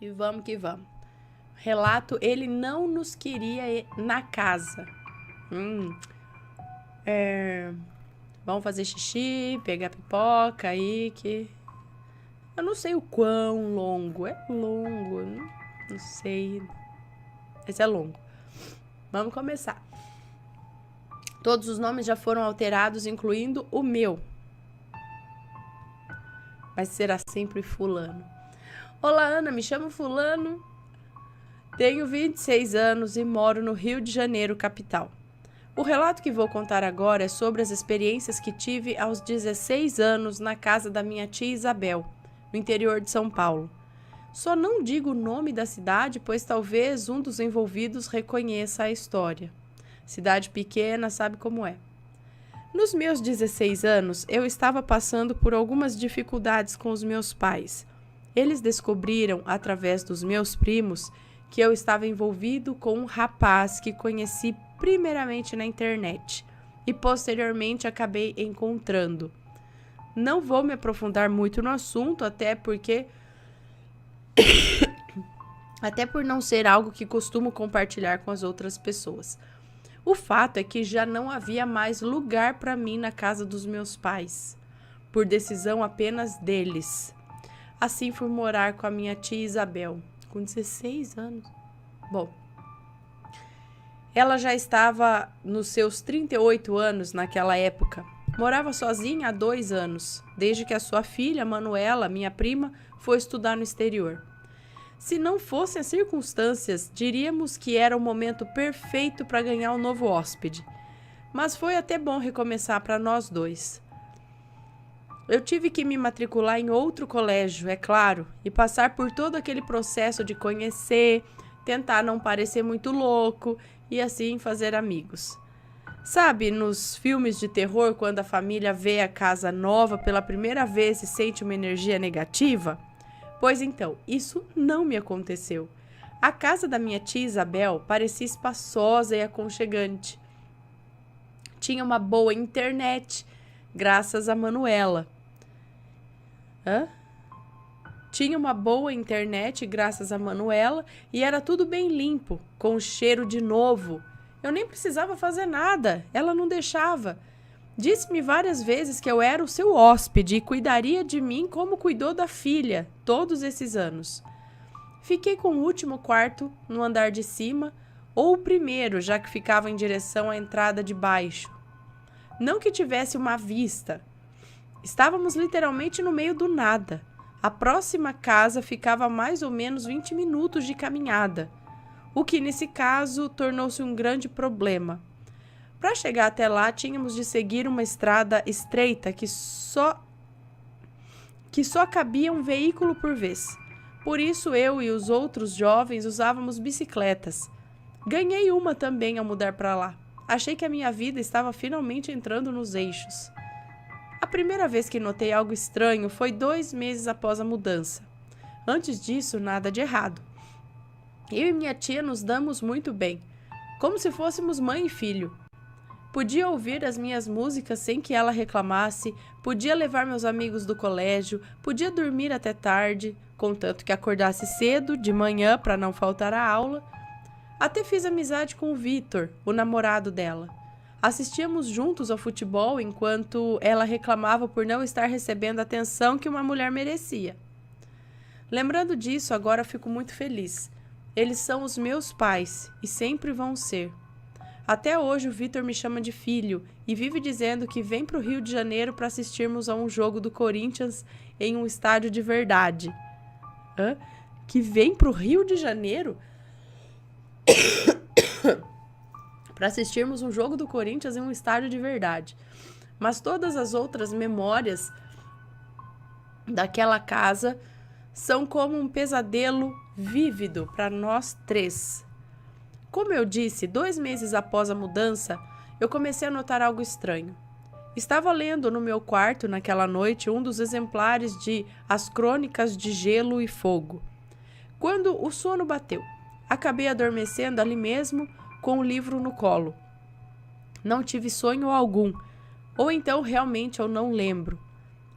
E vamos que vamos. Relato, ele não nos queria na casa. Vamos fazer xixi, pegar pipoca aí, que... Eu não sei o quão longo. É longo, não sei. Esse é longo. Vamos começar. Todos os nomes já foram alterados, incluindo o meu. Mas será sempre fulano. Olá, Ana, me chamo fulano. Tenho 26 anos e moro no Rio de Janeiro, capital. O relato que vou contar agora é sobre as experiências que tive aos 16 anos na casa da minha tia Isabel, no interior de São Paulo. Só não digo o nome da cidade, pois talvez um dos envolvidos reconheça a história. Cidade pequena, sabe como é. Nos meus 16 anos, eu estava passando por algumas dificuldades com os meus pais. Eles descobriram, através dos meus primos, que eu estava envolvido com um rapaz que conheci primeiramente na internet e posteriormente acabei encontrando. Não vou me aprofundar muito no assunto, até por não ser algo que costumo compartilhar com as outras pessoas. O fato é que já não havia mais lugar para mim na casa dos meus pais, por decisão apenas deles. Assim fui morar com a minha tia Isabel, com 16 anos. Bom, ela já estava nos seus 38 anos naquela época. Morava sozinha há 2 anos, desde que a sua filha, Manuela, minha prima, foi estudar no exterior. Se não fossem as circunstâncias, diríamos que era o momento perfeito para ganhar um novo hóspede. Mas foi até bom recomeçar para nós dois. Eu tive que me matricular em outro colégio, é claro, e passar por todo aquele processo de conhecer, tentar não parecer muito louco e assim fazer amigos. Sabe, nos filmes de terror, quando a família vê a casa nova pela primeira vez e sente uma energia negativa? Pois então, isso não me aconteceu. A casa da minha tia Isabel parecia espaçosa e aconchegante. Tinha uma boa internet, graças a Manuela. Tinha uma boa internet graças a Manuela e era tudo bem limpo, com cheiro de novo. Eu nem precisava fazer nada, ela não deixava. Disse-me várias vezes que eu era o seu hóspede e cuidaria de mim como cuidou da filha todos esses anos. Fiquei com o último quarto no andar de cima, ou o primeiro, já que ficava em direção à entrada de baixo. Não que tivesse uma vista. Estávamos literalmente no meio do nada. A próxima casa ficava a mais ou menos 20 minutos de caminhada, o que nesse caso tornou-se um grande problema. Para chegar até lá, tínhamos de seguir uma estrada estreita que só cabia um veículo por vez. Por isso, eu e os outros jovens usávamos bicicletas. Ganhei uma também ao mudar para lá. Achei que a minha vida estava finalmente entrando nos eixos. A primeira vez que notei algo estranho foi 2 meses após a mudança. Antes disso, nada de errado. Eu e minha tia nos damos muito bem, como se fôssemos mãe e filho. Podia ouvir as minhas músicas sem que ela reclamasse, podia levar meus amigos do colégio, podia dormir até tarde, contanto que acordasse cedo, de manhã, para não faltar a aula. Até fiz amizade com o Vitor, o namorado dela. Assistíamos juntos ao futebol enquanto ela reclamava por não estar recebendo a atenção que uma mulher merecia. Lembrando disso, agora fico muito feliz. Eles são os meus pais e sempre vão ser. Até hoje o Vitor me chama de filho e vive dizendo que vem para o Rio de Janeiro para assistirmos a um jogo do Corinthians em um estádio de verdade. Que vem para o Rio de Janeiro? Para assistirmos um jogo do Corinthians em um estádio de verdade. Mas todas as outras memórias daquela casa são como um pesadelo vívido para nós 3. Como eu disse, 2 meses após a mudança, eu comecei a notar algo estranho. Estava lendo no meu quarto naquela noite um dos exemplares de As Crônicas de Gelo e Fogo. Quando o sono bateu, acabei adormecendo ali mesmo com o livro no colo. Não tive sonho algum, ou então realmente eu não lembro.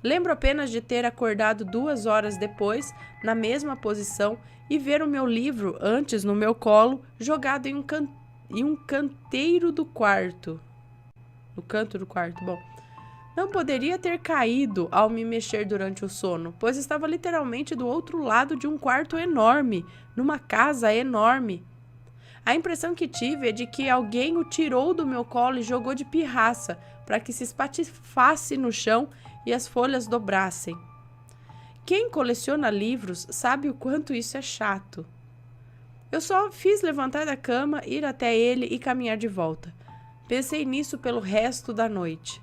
Lembro apenas de ter acordado 2 horas depois, na mesma posição, e ver o meu livro, antes no meu colo, jogado em um canteiro do quarto. No canto do quarto, bom. Não poderia ter caído ao me mexer durante o sono, pois estava literalmente do outro lado de um quarto enorme, numa casa enorme. A impressão que tive é de que alguém o tirou do meu colo e jogou de pirraça, para que se espatifasse no chão e as folhas dobrassem. Quem coleciona livros sabe o quanto isso é chato. Eu só fiz levantar da cama, ir até ele e caminhar de volta. Pensei nisso pelo resto da noite.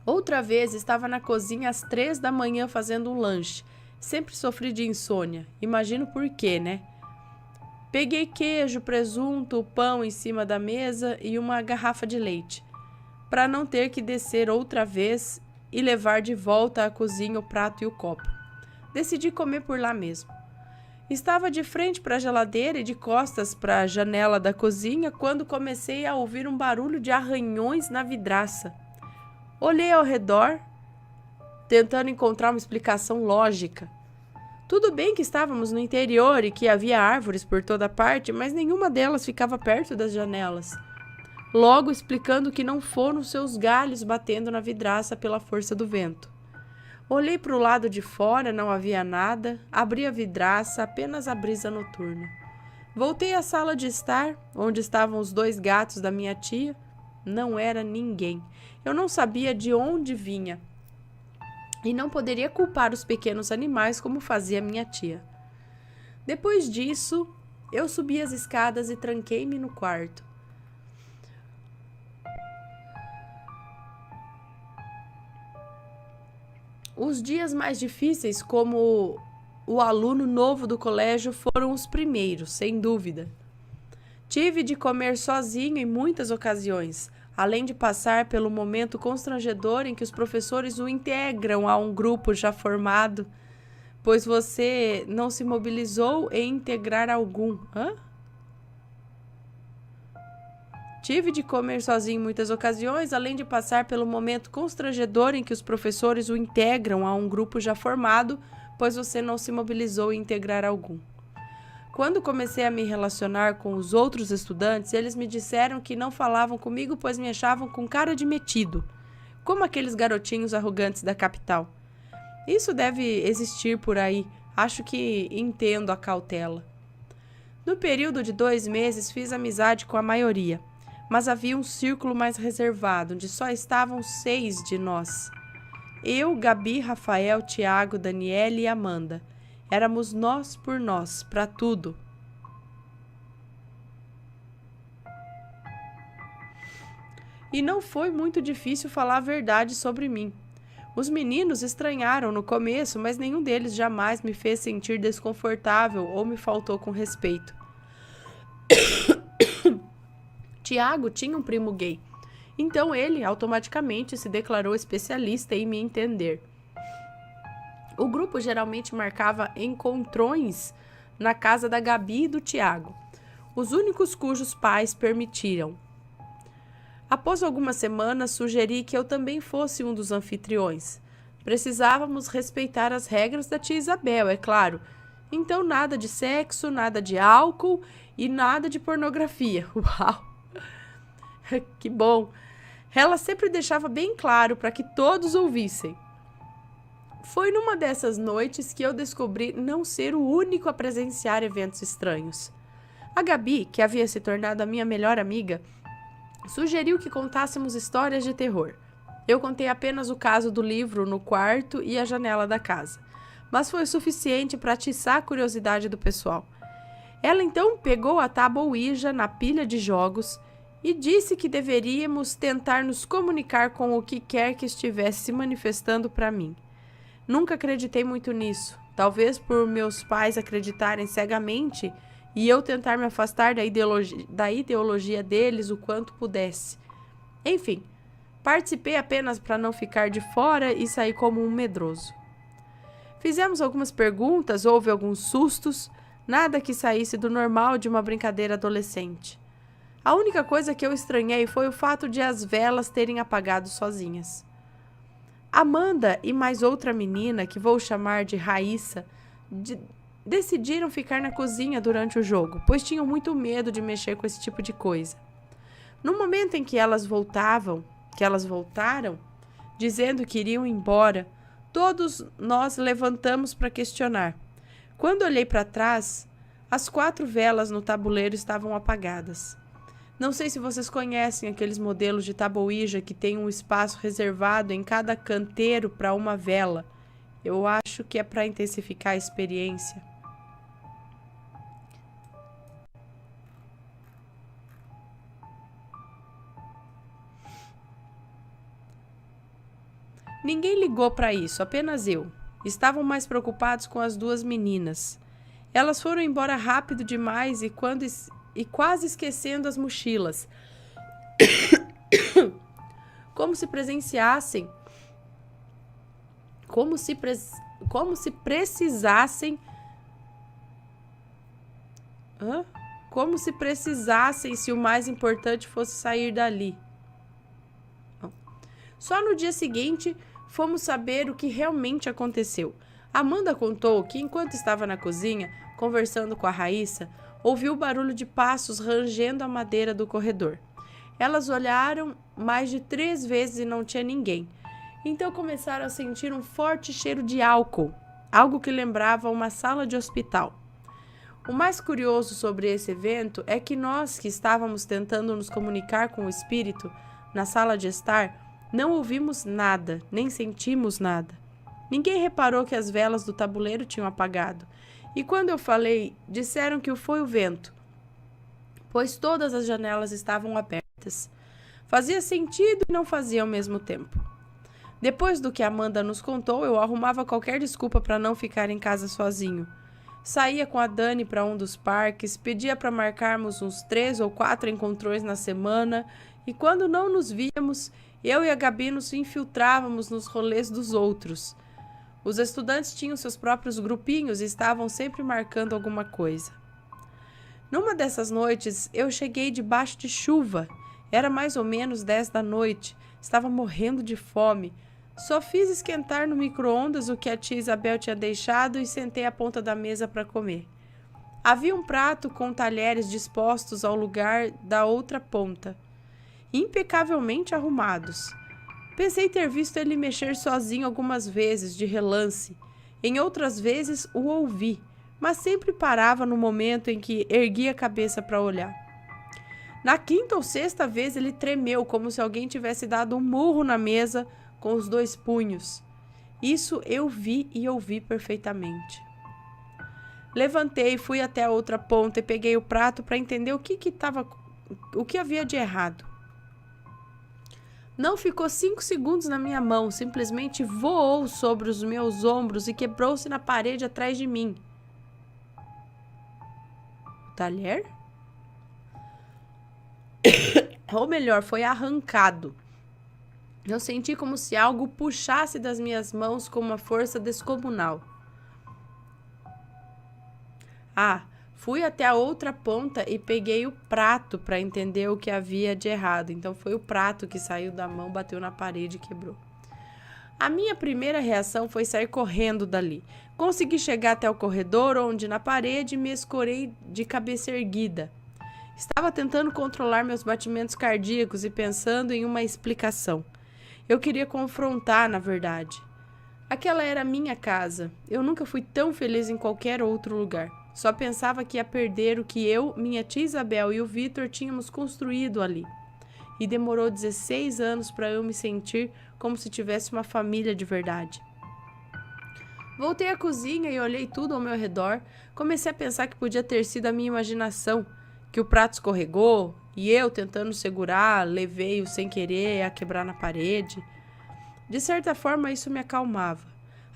Outra vez estava na cozinha às 3 da manhã fazendo um lanche. Sempre sofri de insônia. Imagino por quê, né? Peguei queijo, presunto, pão em cima da mesa e uma garrafa de leite, para não ter que descer outra vez e levar de volta à cozinha o prato e o copo. Decidi comer por lá mesmo. Estava de frente para a geladeira e de costas para a janela da cozinha quando comecei a ouvir um barulho de arranhões na vidraça. Olhei ao redor, tentando encontrar uma explicação lógica. Tudo bem que estávamos no interior e que havia árvores por toda parte, mas nenhuma delas ficava perto das janelas. Logo explicando que não foram seus galhos batendo na vidraça pela força do vento. Olhei para o lado de fora, não havia nada. Abri a vidraça, apenas a brisa noturna. Voltei à sala de estar, onde estavam os 2 gatos da minha tia. Não era ninguém. Eu não sabia de onde vinha. E não poderia culpar os pequenos animais como fazia minha tia. Depois disso, eu subi as escadas e tranquei-me no quarto. Os dias mais difíceis, como o aluno novo do colégio, foram os primeiros, sem dúvida. Tive de comer sozinho em muitas ocasiões, além de passar pelo momento constrangedor em que os professores o integram a um grupo já formado, pois você não se mobilizou em integrar algum. Tive de comer sozinho em muitas ocasiões, além de passar pelo momento constrangedor em que os professores o integram a um grupo já formado, pois você não se mobilizou em integrar algum. Quando comecei a me relacionar com os outros estudantes, eles me disseram que não falavam comigo, pois me achavam com cara de metido, como aqueles garotinhos arrogantes da capital. Isso deve existir por aí, acho que entendo a cautela. No período de 2 meses, fiz amizade com a maioria, mas havia um círculo mais reservado, onde só estavam 6 de nós. Eu, Gabi, Rafael, Tiago, Daniele e Amanda. Éramos nós por nós, para tudo. E não foi muito difícil falar a verdade sobre mim. Os meninos estranharam no começo, mas nenhum deles jamais me fez sentir desconfortável ou me faltou com respeito. Tiago tinha um primo gay, então ele automaticamente se declarou especialista em me entender. O grupo geralmente marcava encontrões na casa da Gabi e do Tiago, os únicos cujos pais permitiram. Após algumas semanas, sugeri que eu também fosse um dos anfitriões. Precisávamos respeitar as regras da tia Isabel, é claro. Então nada de sexo, nada de álcool e nada de pornografia. Uau! Que bom! Ela sempre deixava bem claro para que todos ouvissem. Foi numa dessas noites que eu descobri não ser o único a presenciar eventos estranhos. A Gabi, que havia se tornado a minha melhor amiga, sugeriu que contássemos histórias de terror. Eu contei apenas o caso do livro no quarto e a janela da casa, mas foi suficiente para atiçar a curiosidade do pessoal. Ela então pegou a tábua Ouija na pilha de jogos e disse que deveríamos tentar nos comunicar com o que quer que estivesse se manifestando para mim. Nunca acreditei muito nisso, talvez por meus pais acreditarem cegamente e eu tentar me afastar da ideologia deles o quanto pudesse. Enfim, participei apenas para não ficar de fora e sair como um medroso. Fizemos algumas perguntas, houve alguns sustos, nada que saísse do normal de uma brincadeira adolescente. A única coisa que eu estranhei foi o fato de as velas terem apagado sozinhas. Amanda e mais outra menina, que vou chamar de Raíssa, decidiram ficar na cozinha durante o jogo, pois tinham muito medo de mexer com esse tipo de coisa. No momento em que elas voltaram, dizendo que iriam embora, todos nós levantamos para questionar. Quando olhei para trás, as 4 velas no tabuleiro estavam apagadas. Não sei se vocês conhecem aqueles modelos de tabuíja que tem um espaço reservado em cada canteiro para uma vela. Eu acho que é para intensificar a experiência. Ninguém ligou para isso, apenas eu. Estavam mais preocupados com as 2 meninas. Elas foram embora rápido demais e quase esquecendo as mochilas. Como se precisassem se o mais importante fosse sair dali. Só no dia seguinte fomos saber o que realmente aconteceu. Amanda contou que, enquanto estava na cozinha, conversando com a Raíssa, ouviu o barulho de passos rangendo a madeira do corredor. Elas olharam mais de 3 vezes e não tinha ninguém. Então começaram a sentir um forte cheiro de álcool, algo que lembrava uma sala de hospital. O mais curioso sobre esse evento é que nós que estávamos tentando nos comunicar com o espírito na sala de estar, não ouvimos nada, nem sentimos nada. Ninguém reparou que as velas do tabuleiro tinham apagado. E quando eu falei, disseram que foi o vento, pois todas as janelas estavam abertas. Fazia sentido e não fazia ao mesmo tempo. Depois do que Amanda nos contou, eu arrumava qualquer desculpa para não ficar em casa sozinho. Saía com a Dani para um dos parques, pedia para marcarmos uns 3 ou 4 encontrões na semana, e quando não nos víamos, eu e a Gabi nos infiltrávamos nos rolês dos outros. Os estudantes tinham seus próprios grupinhos e estavam sempre marcando alguma coisa. Numa dessas noites, eu cheguei debaixo de chuva. Era mais ou menos 10 da noite. Estava morrendo de fome. Só fiz esquentar no micro-ondas o que a tia Isabel tinha deixado e sentei à ponta da mesa para comer. Havia um prato com talheres dispostos ao lugar da outra ponta, impecavelmente arrumados. Pensei ter visto ele mexer sozinho algumas vezes, de relance. Em outras vezes o ouvi, mas sempre parava no momento em que erguia a cabeça para olhar. Na 5ª ou 6ª vez ele tremeu, como se alguém tivesse dado um murro na mesa com os 2 punhos. Isso eu vi e ouvi perfeitamente. Levantei, fui até a outra ponta e peguei o prato para entender o que havia de errado. Não ficou 5 segundos na minha mão, simplesmente voou sobre os meus ombros e quebrou-se na parede atrás de mim. O talher? Ou melhor, foi arrancado. Eu senti como se algo puxasse das minhas mãos com uma força descomunal. Fui até a outra ponta e peguei o prato para entender o que havia de errado. Então foi o prato que saiu da mão, bateu na parede e quebrou. A minha primeira reação foi sair correndo dali. Consegui chegar até o corredor, onde na parede me escorei de cabeça erguida. Estava tentando controlar meus batimentos cardíacos e pensando em uma explicação. Eu queria confrontar, na verdade. Aquela era a minha casa. Eu nunca fui tão feliz em qualquer outro lugar. Só pensava que ia perder o que eu, minha tia Isabel e o Vitor tínhamos construído ali. E demorou 16 anos para eu me sentir como se tivesse uma família de verdade. Voltei à cozinha e olhei tudo ao meu redor. Comecei a pensar que podia ter sido a minha imaginação, que o prato escorregou e eu, tentando segurar, levei-o sem querer a quebrar na parede. De certa forma, isso me acalmava.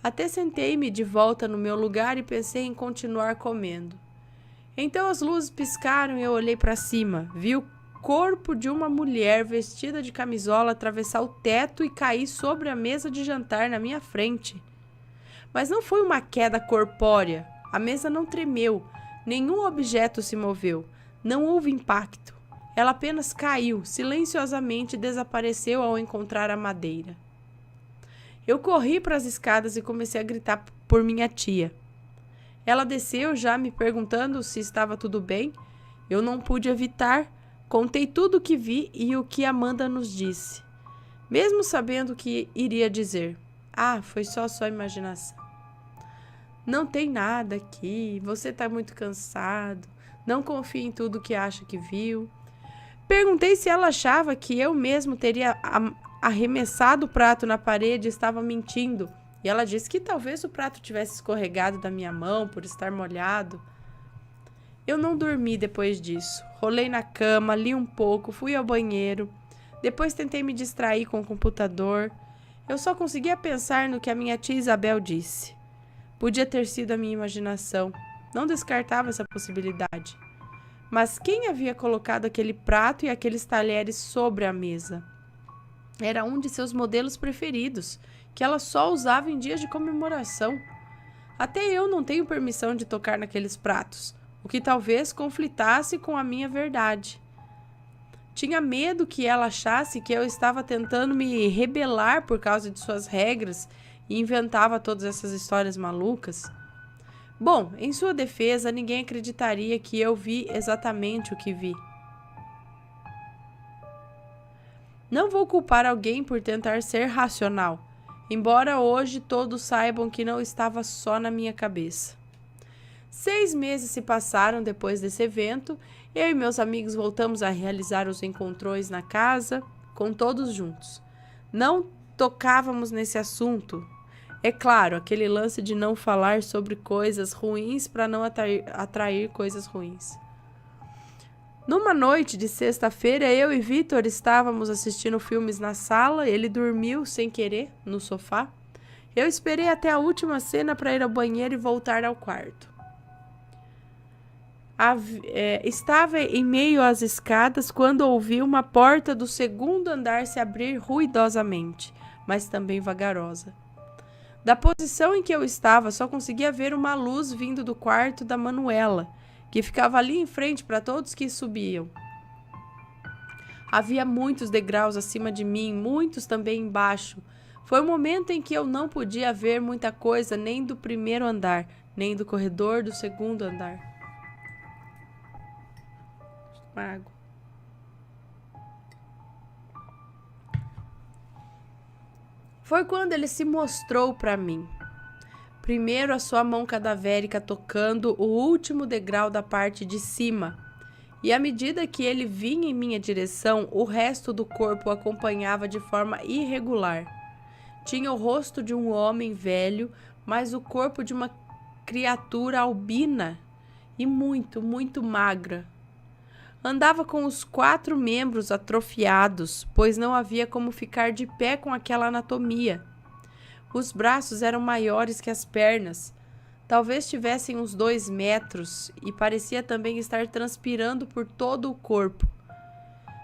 Até sentei-me de volta no meu lugar e pensei em continuar comendo. Então as luzes piscaram e eu olhei para cima. Vi o corpo de uma mulher vestida de camisola atravessar o teto e cair sobre a mesa de jantar na minha frente. Mas não foi uma queda corpórea. A mesa não tremeu. Nenhum objeto se moveu. Não houve impacto. Ela apenas caiu, silenciosamente, e desapareceu ao encontrar a madeira. Eu corri para as escadas e comecei a gritar por minha tia. Ela desceu já me perguntando se estava tudo bem. Eu não pude evitar. Contei tudo o que vi e o que Amanda nos disse. Mesmo sabendo o que iria dizer. Ah, foi só sua imaginação. Não tem nada aqui. Você está muito cansado. Não confie em tudo que acha que viu. Perguntei se ela achava que eu mesmo teria arremessado o prato na parede e estava mentindo. E ela disse que talvez o prato tivesse escorregado da minha mão por estar molhado. Eu não dormi depois disso. Rolei na cama, li um pouco, fui ao banheiro. Depois tentei me distrair com o computador. Eu só conseguia pensar no que a minha tia Isabel disse. Podia ter sido a minha imaginação. Não descartava essa possibilidade. Mas quem havia colocado aquele prato e aqueles talheres sobre a mesa? Era um de seus modelos preferidos, que ela só usava em dias de comemoração. Até eu não tenho permissão de tocar naqueles pratos, o que talvez conflitasse com a minha verdade. Tinha medo que ela achasse que eu estava tentando me rebelar por causa de suas regras e inventava todas essas histórias malucas. Bom, em sua defesa, ninguém acreditaria que eu vi exatamente o que vi. Não vou culpar alguém por tentar ser racional, embora hoje todos saibam que não estava só na minha cabeça. 6 meses se passaram depois desse evento. Eu e meus amigos voltamos a realizar os encontrões na casa, com todos juntos. Não tocávamos nesse assunto. É claro, aquele lance de não falar sobre coisas ruins para não atrair coisas ruins. Numa noite de sexta-feira, eu e Vitor estávamos assistindo filmes na sala. Ele dormiu sem querer no sofá. Eu esperei até a última cena para ir ao banheiro e voltar ao quarto. Estava em meio às escadas quando ouvi uma porta do segundo andar se abrir ruidosamente, mas também vagarosa. Da posição em que eu estava, só conseguia ver uma luz vindo do quarto da Manuela, que ficava ali em frente para todos que subiam. Havia muitos degraus acima de mim, muitos também embaixo. Foi um momento em que eu não podia ver muita coisa nem do primeiro andar, nem do corredor do segundo andar. Água. Foi quando ele se mostrou para mim. Primeiro a sua mão cadavérica tocando o último degrau da parte de cima, e à medida que ele vinha em minha direção, o resto do corpo o acompanhava de forma irregular. Tinha o rosto de um homem velho, mas o corpo de uma criatura albina e muito, muito magra. Andava com os 4 membros atrofiados, pois não havia como ficar de pé com aquela anatomia. Os braços eram maiores que as pernas. Talvez tivessem uns 2 metros e parecia também estar transpirando por todo o corpo.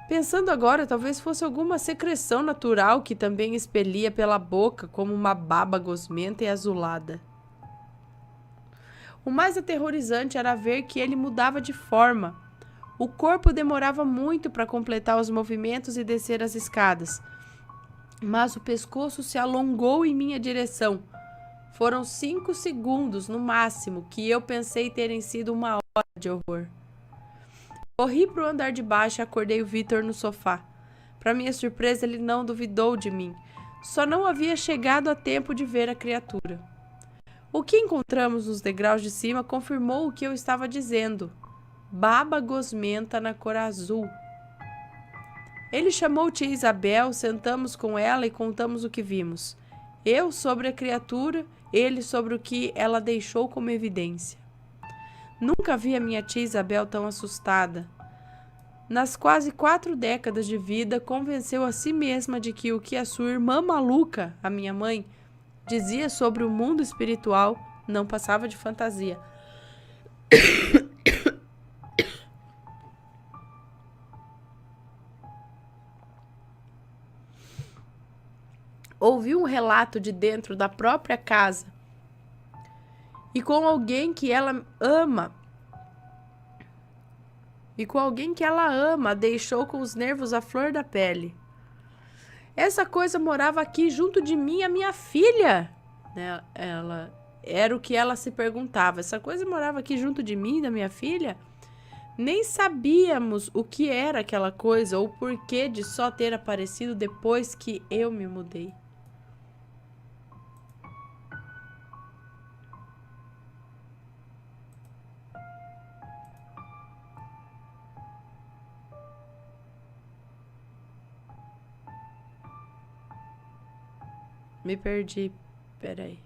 Pensando agora, talvez fosse alguma secreção natural que também expelia pela boca como uma baba gosmenta e azulada. O mais aterrorizante era ver que ele mudava de forma. O corpo demorava muito para completar os movimentos e descer as escadas, mas o pescoço se alongou em minha direção. Foram 5 segundos, no máximo, que eu pensei terem sido uma hora de horror. Corri para o andar de baixo e acordei o Vitor no sofá. Para minha surpresa, ele não duvidou de mim. Só não havia chegado a tempo de ver a criatura. O que encontramos nos degraus de cima confirmou o que eu estava dizendo. Baba gosmenta na cor azul. Ele chamou tia Isabel, sentamos com ela e contamos o que vimos. Eu sobre a criatura, ele sobre o que ela deixou como evidência. Nunca vi a minha tia Isabel tão assustada. Nas quase 4 décadas de vida, convenceu a si mesma de que o que a sua irmã maluca, a minha mãe, dizia sobre o mundo espiritual não passava de fantasia. Ouvi um relato de dentro da própria casa e com alguém que ela ama. Deixou com os nervos à flor da pele. Essa coisa morava aqui junto de mim, a minha filha. Né? Era o que ela se perguntava. Essa coisa morava aqui junto de mim, da minha filha? Nem sabíamos o que era aquela coisa ou o porquê de só ter aparecido depois que eu me mudei. Me perdi. Peraí.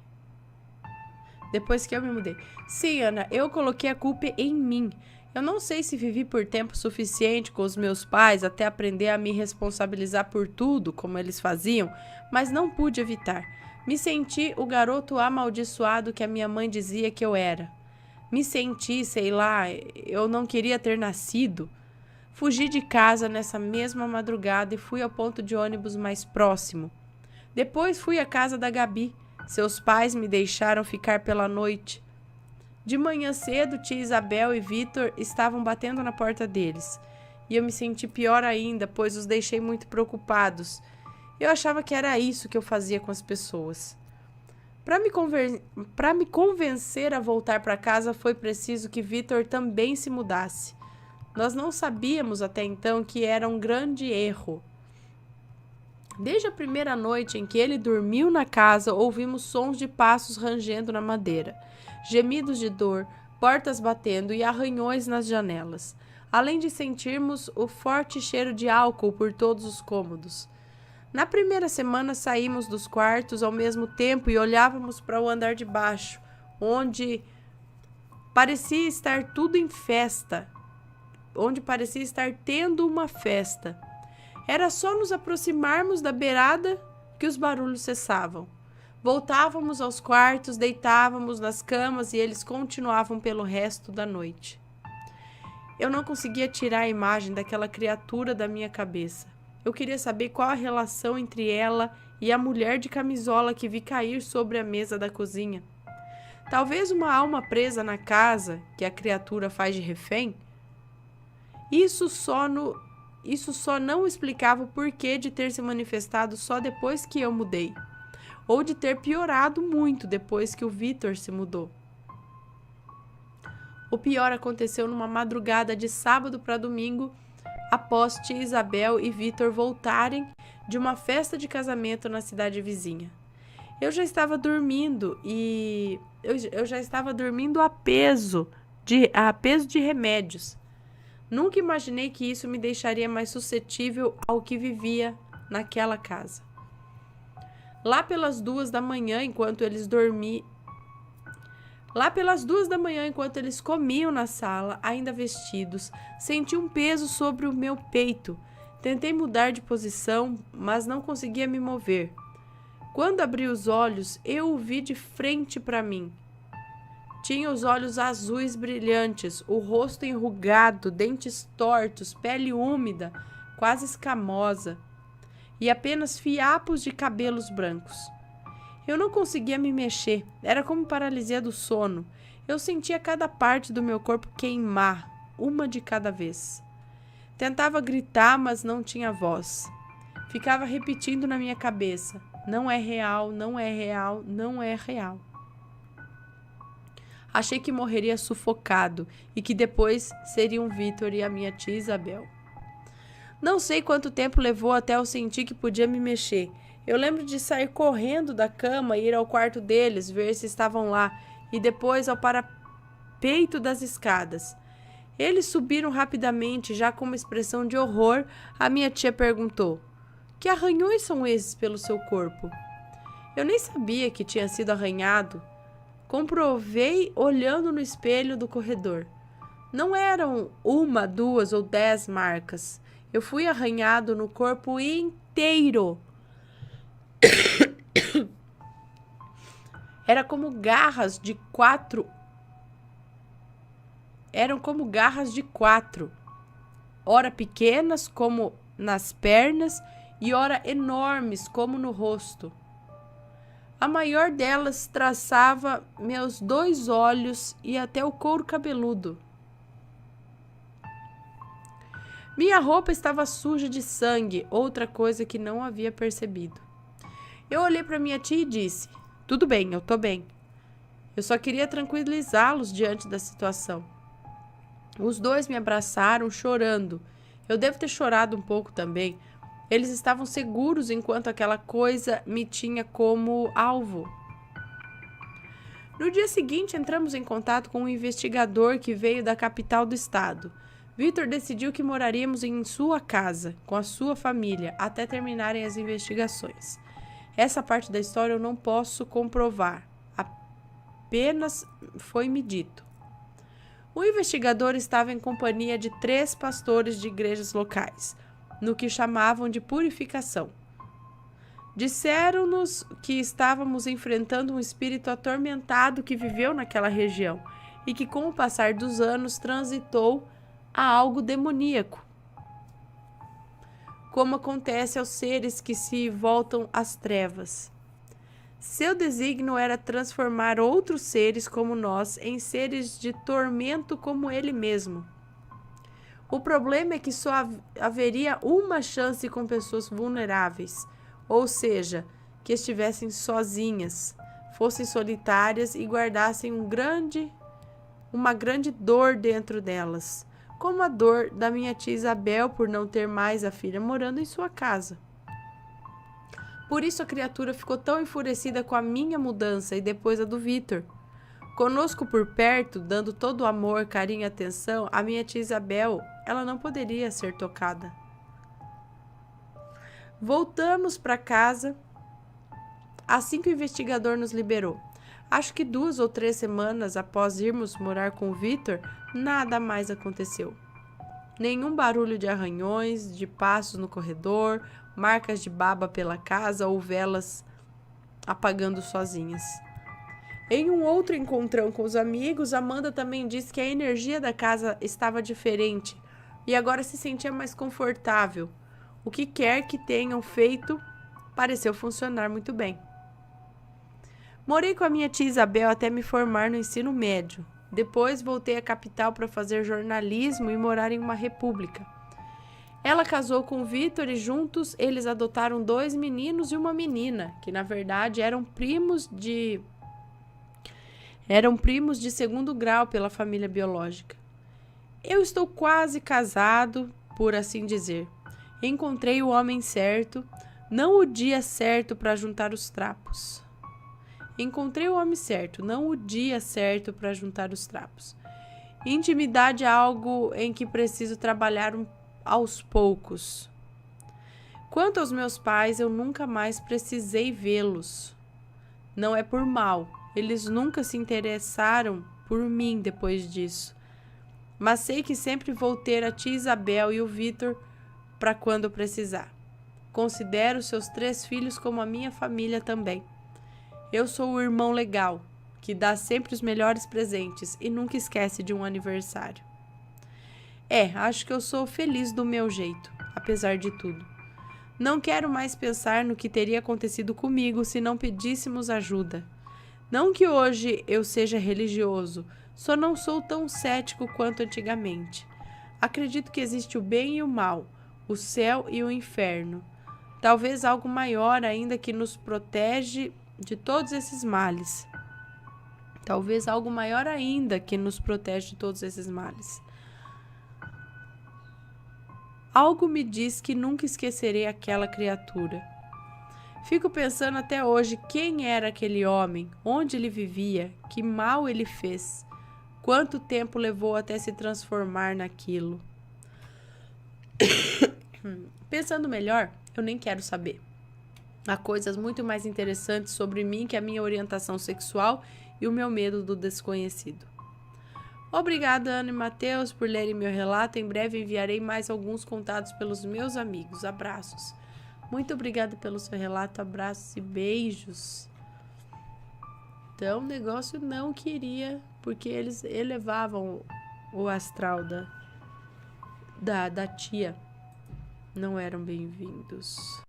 Depois que eu me mudei. Sim, Ana, eu coloquei a culpa em mim. Eu não sei se vivi por tempo suficiente com os meus pais até aprender a me responsabilizar por tudo, como eles faziam, mas não pude evitar. Me senti o garoto amaldiçoado que a minha mãe dizia que eu era. Me senti, sei lá, eu não queria ter nascido. Fugi de casa nessa mesma madrugada e fui ao ponto de ônibus mais próximo. Depois fui à casa da Gabi. Seus pais me deixaram ficar pela noite. De manhã cedo, tia Isabel e Vitor estavam batendo na porta deles. E eu me senti pior ainda, pois os deixei muito preocupados. Eu achava que era isso que eu fazia com as pessoas. Para me convencer a voltar para casa, foi preciso que Vitor também se mudasse. Nós não sabíamos até então que era um grande erro. Desde a primeira noite em que ele dormiu na casa, ouvimos sons de passos rangendo na madeira, gemidos de dor, portas batendo e arranhões nas janelas, além de sentirmos o forte cheiro de álcool por todos os cômodos. Na primeira semana saímos dos quartos ao mesmo tempo e olhávamos para o andar de baixo, onde parecia estar tudo em festa, onde parecia estar tendo uma festa. Era só nos aproximarmos da beirada que os barulhos cessavam. Voltávamos aos quartos, deitávamos nas camas e eles continuavam pelo resto da noite. Eu não conseguia tirar a imagem daquela criatura da minha cabeça. Eu queria saber qual a relação entre ela e a mulher de camisola que vi cair sobre a mesa da cozinha. Talvez uma alma presa na casa que a criatura faz de refém? Isso só não explicava o porquê de ter se manifestado só depois que eu mudei, ou de ter piorado muito depois que o Vitor se mudou. O pior aconteceu numa madrugada de sábado para domingo, após tia Isabel e Vitor voltarem de uma festa de casamento na cidade vizinha. Eu já estava dormindo a peso de remédios. Nunca imaginei que isso me deixaria mais suscetível ao que vivia naquela casa. Lá pelas 2 da manhã, enquanto eles comiam na sala, ainda vestidos, senti um peso sobre o meu peito. Tentei mudar de posição, mas não conseguia me mover. Quando abri os olhos, eu o vi de frente para mim. Tinha os olhos azuis brilhantes, o rosto enrugado, dentes tortos, pele úmida, quase escamosa, e apenas fiapos de cabelos brancos. Eu não conseguia me mexer, era como paralisia do sono. Eu sentia cada parte do meu corpo queimar, uma de cada vez. Tentava gritar, mas não tinha voz. Ficava repetindo na minha cabeça: não é real, não é real, não é real. Achei que morreria sufocado e que depois seriam Vitor e a minha tia Isabel. Não sei quanto tempo levou até eu sentir que podia me mexer. Eu lembro de sair correndo da cama e ir ao quarto deles, ver se estavam lá, e depois ao parapeito das escadas. Eles subiram rapidamente, já com uma expressão de horror. A minha tia perguntou: que arranhões são esses pelo seu corpo? Eu nem sabia que tinha sido arranhado. Comprovei olhando no espelho do corredor. Não eram 1, 2 ou 10 marcas. Eu fui arranhado no corpo inteiro. Eram como garras de 4, ora pequenas como nas pernas e ora enormes como no rosto. A maior delas traçava meus 2 olhos e até o couro cabeludo. Minha roupa estava suja de sangue, outra coisa que não havia percebido. Eu olhei para minha tia e disse: tudo bem, eu tô bem. Eu só queria tranquilizá-los diante da situação. Os dois me abraçaram, chorando. Eu devo ter chorado um pouco também. Eles estavam seguros enquanto aquela coisa me tinha como alvo. No dia seguinte, entramos em contato com um investigador que veio da capital do estado. Vitor decidiu que moraríamos em sua casa, com a sua família, até terminarem as investigações. Essa parte da história eu não posso comprovar, apenas foi-me dito. O investigador estava em companhia de 3 pastores de igrejas locais, no que chamavam de purificação. Disseram-nos que estávamos enfrentando um espírito atormentado que viveu naquela região e que, com o passar dos anos, transitou a algo demoníaco, como acontece aos seres que se voltam às trevas. Seu desígnio era transformar outros seres como nós em seres de tormento como ele mesmo. O problema é que só haveria uma chance com pessoas vulneráveis, ou seja, que estivessem sozinhas, fossem solitárias e guardassem uma grande dor dentro delas, como a dor da minha tia Isabel por não ter mais a filha morando em sua casa. Por isso a criatura ficou tão enfurecida com a minha mudança e depois a do Vitor. Conosco por perto, dando todo o amor, carinho e atenção, a minha tia Isabel, ela não poderia ser tocada. Voltamos para casa assim que o investigador nos liberou. Acho que 2 ou 3 semanas após irmos morar com o Vitor, nada mais aconteceu. Nenhum barulho de arranhões, de passos no corredor, marcas de baba pela casa ou velas apagando sozinhas. Em um outro encontrão com os amigos, Amanda também disse que a energia da casa estava diferente e agora se sentia mais confortável. O que quer que tenham feito pareceu funcionar muito bem. Morei com a minha tia Isabel até me formar no ensino médio. Depois voltei à capital para fazer jornalismo e morar em uma república. Ela casou com o Vitor e juntos eles adotaram 2 meninos e uma menina, que na verdade eram primos de segundo grau pela família biológica. Eu estou quase casado, por assim dizer. Encontrei o homem certo, não o dia certo para juntar os trapos. Encontrei o homem certo, não o dia certo para juntar os trapos. Intimidade é algo em que preciso trabalhar aos poucos. Quanto aos meus pais, eu nunca mais precisei vê-los. Não é por mal, eles nunca se interessaram por mim depois disso. Mas sei que sempre vou ter a tia Isabel e o Vitor para quando precisar. Considero seus 3 filhos como a minha família também. Eu sou o irmão legal, que dá sempre os melhores presentes e nunca esquece de um aniversário. Acho que eu sou feliz do meu jeito, apesar de tudo. Não quero mais pensar no que teria acontecido comigo se não pedíssemos ajuda. Não que hoje eu seja religioso, só não sou tão cético quanto antigamente. Acredito que existe o bem e o mal, o céu e o inferno. Talvez algo maior ainda que nos protege de todos esses males. Algo me diz que nunca esquecerei aquela criatura. Fico pensando até hoje quem era aquele homem, onde ele vivia, que mal ele fez, quanto tempo levou até se transformar naquilo. Pensando melhor, eu nem quero saber. Há coisas muito mais interessantes sobre mim que a minha orientação sexual e o meu medo do desconhecido. Obrigada, Ana e Matheus, por lerem meu relato. Em breve enviarei mais alguns contados pelos meus amigos. Abraços. Muito obrigada pelo seu relato. Abraços e beijos. Então, o negócio não queria, porque eles elevavam o astral da tia. Não eram bem-vindos.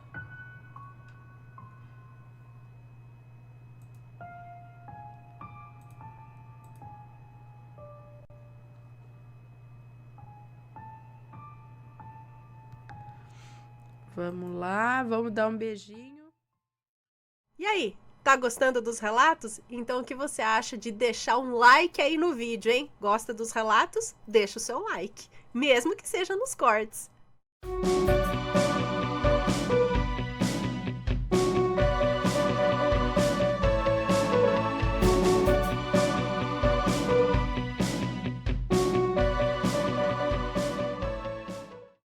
Vamos lá, vamos dar um beijinho. E aí, tá gostando dos relatos? Então o que você acha de deixar um like aí no vídeo, hein? Gosta dos relatos? Deixa o seu like, mesmo que seja nos cortes.